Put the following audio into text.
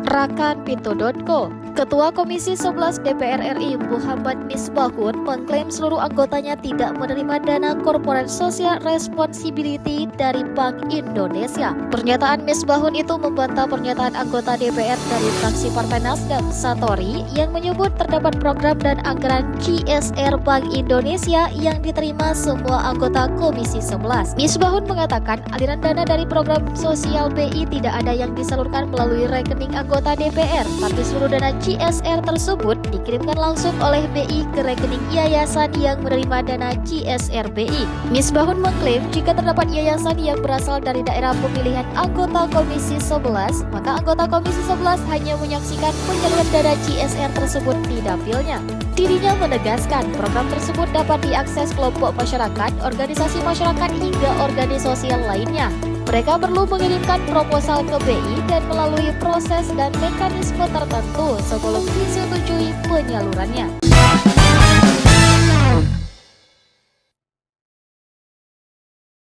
Rakanpintu.co. Ketua Komisi 11 DPR RI Muhammad Misbahun mengklaim seluruh anggotanya tidak menerima dana Corporate Social Responsibility dari Bank Indonesia. Pernyataan Misbahun itu membantah pernyataan anggota DPR dari fraksi Partai Nasdem, Satori, yang menyebut terdapat program dan anggaran CSR Bank Indonesia yang diterima semua anggota Komisi 11. Misbahun mengatakan aliran dana dari program sosial BI tidak ada yang disalurkan melalui rekening anggota DPR, tapi seluruh dana CSR tersebut dikirimkan langsung oleh BI ke rekening yayasan yang menerima dana CSR BI. Misbahun mengklaim jika terdapat yayasan yang berasal dari daerah pemilihan anggota Komisi 11, maka anggota Komisi 11 hanya menyaksikan penyaluran dana CSR tersebut di dapilnya. Dirinya menegaskan program tersebut dapat diakses kelompok masyarakat, organisasi masyarakat hingga organisasi sosial lainnya. Mereka perlu mengirimkan proposal ke BI dan melalui proses dan mekanisme tertentu sebelum disetujui penyalurannya.